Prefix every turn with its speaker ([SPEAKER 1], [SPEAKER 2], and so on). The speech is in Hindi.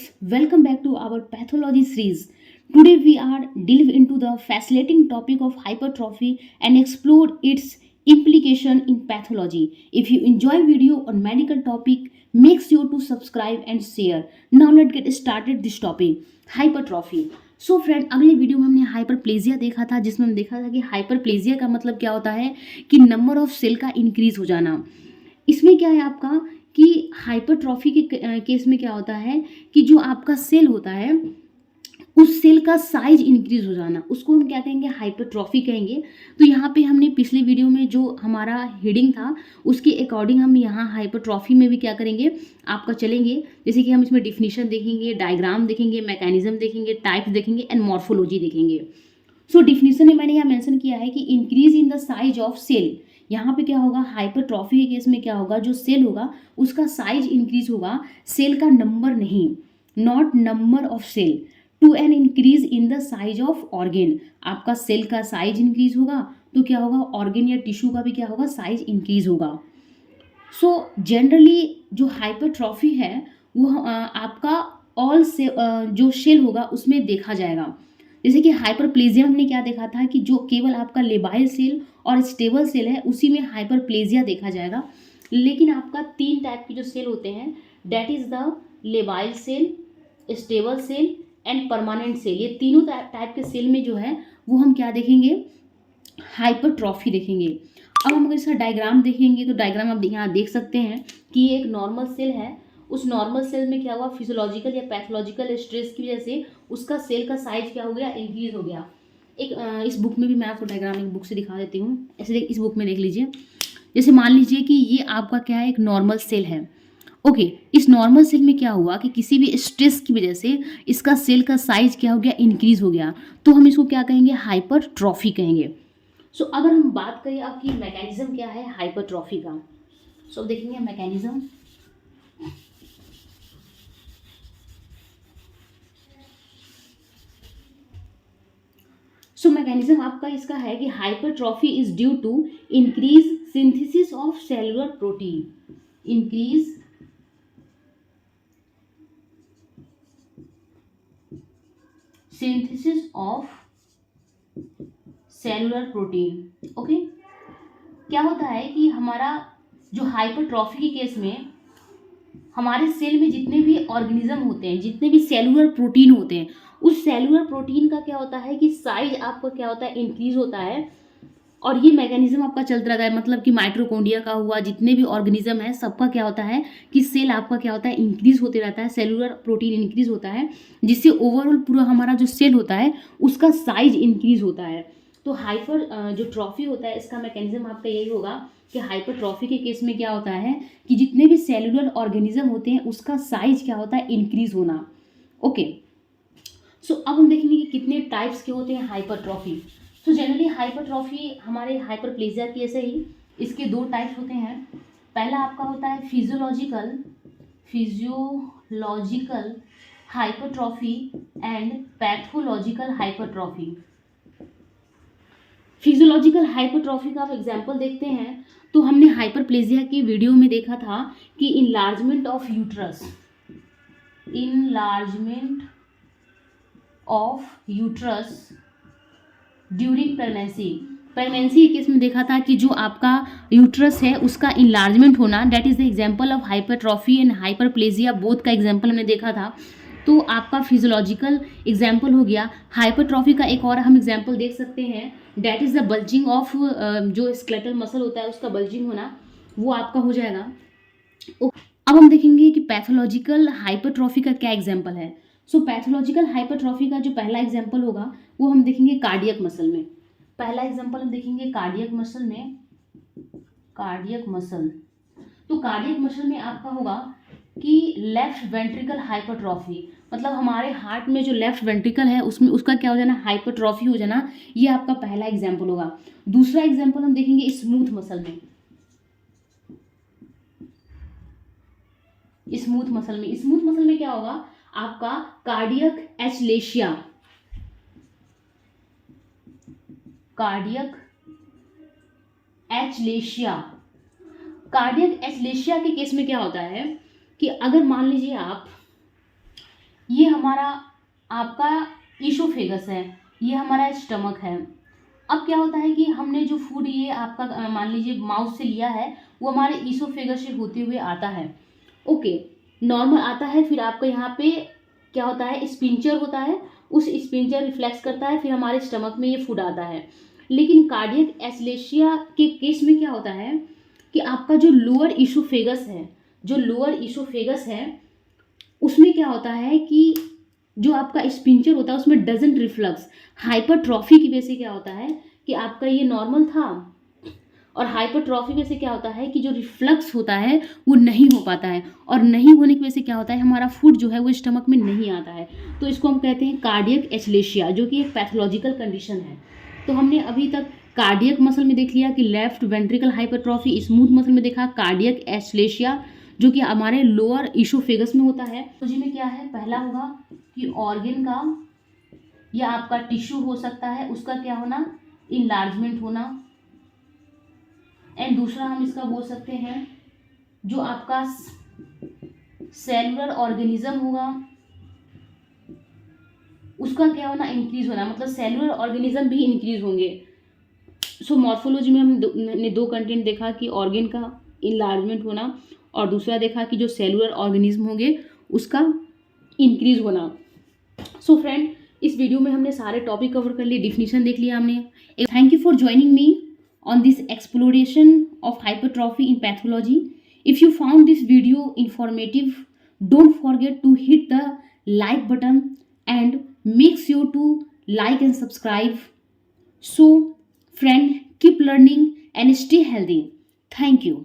[SPEAKER 1] viewers, welcome back to our pathology series. Today we are delve into the fascinating topic of hypertrophy and explore its implication in pathology. If you enjoy video on medical topic, make sure to subscribe and share. Now let's get started this topic, hypertrophy. So friend, अगले वीडियो में हमने हाइपरप्लेजिया देखा था, जिसमें हम देखा था कि हाइपरप्लेजिया का मतलब क्या होता है कि नंबर ऑफ सेल का इंक्रीज हो जाना। इसमें क्या है आपका कि हाइपरट्रॉफी के केस में क्या होता है कि जो आपका सेल होता है उस सेल का साइज इंक्रीज हो जाना, उसको हम क्या कहेंगे, हाइपरट्रॉफी कहेंगे। तो यहाँ पे हमने पिछले वीडियो में जो हमारा हेडिंग था उसके अकॉर्डिंग हम यहाँ हाइपरट्रॉफी में भी क्या करेंगे, आपका चलेंगे। जैसे कि हम इसमें डिफिनीशन देखेंगे, डायग्राम देखेंगे, मैकेनिज्म देखेंगे, टाइप्स देखेंगे एंड मॉर्फोलॉजी देखेंगे। सो डिफिनीशन में मैंने यहाँ मेंशन किया है कि increase in the size of cell. यहाँ पे क्या होगा, हाइपरट्रॉफी के केस में क्या होगा, जो सेल होगा उसका साइज इंक्रीज होगा, सेल का नंबर नहीं, not number of cell. To an increase in the size of organ, आपका सेल का साइज इंक्रीज होगा तो क्या होगा, ऑर्गेन या टिश्यू का भी क्या होगा, साइज इंक्रीज होगा। सो जनरली जो हाइपरट्रॉफी है वो आपका ऑल से जो सेल होगा उसमें देखा जाएगा। जैसे कि हाइपरप्लेजिया हमने क्या देखा था कि जो केवल आपका लेबाइल सेल और स्टेबल सेल है उसी में हाइपरप्लेजिया देखा जाएगा। लेकिन आपका 3 टाइप के जो सेल होते हैं, that is the labile cell, stable cell and permanent cell. ये तीनों टाइप के सेल में जो है वो हम क्या देखेंगे, हाइपरट्रॉफी देखेंगे। अब हम अगर इसका डायग्राम देखेंगे तो डायग्राम आप यहाँ देख सकते हैं कि ये एक नॉर्मल सेल है। उस नॉर्मल सेल में क्या हुआ, फिजियोलॉजिकल या पैथोलॉजिकल स्ट्रेस की वजह से उसका सेल का साइज क्या हो गया, इंक्रीज हो गया। एक इस बुक में भी मैं आपको डायग्राम एक बुक से दिखा देती हूँ। ऐसे इस बुक में देख लीजिए। जैसे मान लीजिए कि ये आपका क्या है, एक नॉर्मल सेल है। ओके, इस नॉर्मल सेल में क्या हुआ कि किसी भी स्ट्रेस की वजह से इसका सेल का साइज क्या हो गया, इंक्रीज हो गया, तो हम इसको क्या कहेंगे, हाइपरट्रॉफी कहेंगे। सो अगर हम बात करें आपकी मैकेनिज्म क्या है हाइपरट्रॉफी का, सो देखेंगे मैकेनिज्म। सो मैकेनिज्म आपका इसका है कि hypertrophy is due to increase synthesis of cellular protein, increase synthesis of cellular protein. Okay, क्या होता है कि हमारा जो हाइपरट्रॉफी के केस में हमारे सेल में जितने भी ऑर्गेनिज्म होते हैं, जितने भी सेलुलर प्रोटीन होते हैं, उस सेलुलर प्रोटीन का क्या होता है कि साइज आपका क्या होता है, इंक्रीज होता है। और ये मैकेनिज्म आपका चलता रहता है, मतलब कि माइटोकॉन्ड्रिया का हुआ, जितने भी ऑर्गेनिज्म है सबका क्या होता है कि सेल आपका क्या होता है, इंक्रीज होते रहता है, सेलुलर प्रोटीन इंक्रीज होता है, जिससे ओवरऑल पूरा हमारा जो सेल होता है उसका साइज इंक्रीज होता है। तो हाइपर जो ट्रॉफी होता है इसका मैकेनिज्म आपका यही होगा कि हाइपरट्रॉफी के केस में क्या होता है कि जितने भी सेलुलर ऑर्गेनिज्म होते हैं उसका साइज क्या होता है, इंक्रीज होना। ओके, सो अब हम देखेंगे कि कितने टाइप्स के होते हैं हाइपरट्रॉफी। तो जनरली हाइपरट्रॉफी हमारे हाइपरप्लेजिया की ऐसे ही इसके 2 टाइप्स होते हैं। पहला आपका होता है physiological hypertrophy and pathological hypertrophy. Physiological hypertrophy का आप एग्जांपल देखते हैं तो हमने हाइपरप्लेजिया की वीडियो में देखा था कि enlargement of uterus during pregnancy के केस में देखा था कि जो आपका यूट्रस है उसका इनलार्जमेंट होना, that is the example of hypertrophy and hyperplasia, both का एग्जांपल हमने देखा था। तो आपका फिजियोलॉजिकल एग्जांपल हो गया। हाइपरट्रॉफी का एक और हम एग्जांपल देख सकते हैं, that is the bulging of जो स्केलेटल मसल होता है उसका बल्जिंग होना, वो आपका हो जाएगा। अब हम देखेंगे कि पैथोलॉजिकल हाइपरट्रॉफी का क्या एग्जांपल है। सो पैथोलॉजिकल हाइपरट्रॉफी का जो पहला एग्जांपल होगा वो हम देखेंगे कार्डियक मसल में। पहला एग्जांपल हम देखेंगे कार्डियक मसल में। तो कार्डियक मसल में आपका होगा कि लेफ्ट वेंट्रिकल हाइपरट्रॉफी, मतलब हमारे हार्ट में जो लेफ्ट वेंट्रिकल है उसमें उसका क्या हो जाना, हाइपरट्रॉफी हो जाना। ये आपका पहला एग्जांपल होगा। दूसरा एग्जांपल हम देखेंगे स्मूथ मसल में। स्मूथ मसल में क्या होगा आपका, कार्डियक एचलेशिया। कार्डियक एचलेशिया के केस में क्या होता है कि अगर मान लीजिए आप हमारा आपका ईसोफेगस है, ये हमारा स्टमक है। अब क्या होता है कि हमने जो फूड ये आपका मान लीजिए माउथ से लिया है, वो हमारे ईसोफेगस से होते हुए आता है। ओके, नॉर्मल आता है, फिर आपको यहाँ पे क्या होता है, स्पिंचर होता है, उस स्पिंचर रिफ्लेक्स करता है, फिर हमारे स्टमक में ये फूड आता है। लेकिन कार्डियक एस्लेशिया के केस में क्या होता है कि आपका जो लोअर ईसोफेगस है, जो लोअर ईसोफेगस है उसमें क्या होता है कि जो आपका स्पिंचर होता है उसमें डजंट रिफ्लक्स, हाइपरट्रॉफी की वजह से क्या होता है कि आपका ये नॉर्मल था, और हाइपरट्रॉफी वजह से क्या होता है कि जो रिफ्लक्स होता है वो नहीं हो पाता है, और नहीं होने की वजह से क्या होता है हमारा फूड जो है वो स्टमक में नहीं आता है। तो इसको हम कहते हैं कार्डियक एस्लेशिया, जो कि एक पैथोलॉजिकल कंडीशन है। तो हमने अभी तक कार्डियक मसल में देख लिया कि left ventricle hypertrophy, smooth muscle में देखा कार्डियक एस्लेशिया जो कि हमारे लोअर ईसोफेगस में होता है। तो जी में क्या है, पहला होगा कि ऑर्गन का या आपका टिश्यू हो सकता है उसका क्या होना, इनलार्जमेंट होना। एंड दूसरा हम इसका बोल सकते हैं जो आपका सेलुलर ऑर्गेनिज्म होगा उसका क्या होना, इंक्रीज होना, मतलब सेलुलर ऑर्गेनिज्म भी इंक्रीज होंगे। सो मॉर्फोलॉजी में हमने दो कंटेंट देखा कि ऑर्गन का इनलार्जमेंट होना, और दूसरा देखा कि जो सेलुलर ऑर्गेनिज्म होंगे उसका इंक्रीज होना। सो फ्रेंड, इस वीडियो में हमने सारे टॉपिक कवर कर लिए, डिफिनीशन देख लिया हमने। Thank you for joining me on this exploration of hypertrophy in pathology. If you found this video informative, don't forget to hit the like button and make sure to like and subscribe. So friend, keep learning and stay healthy. Thank you.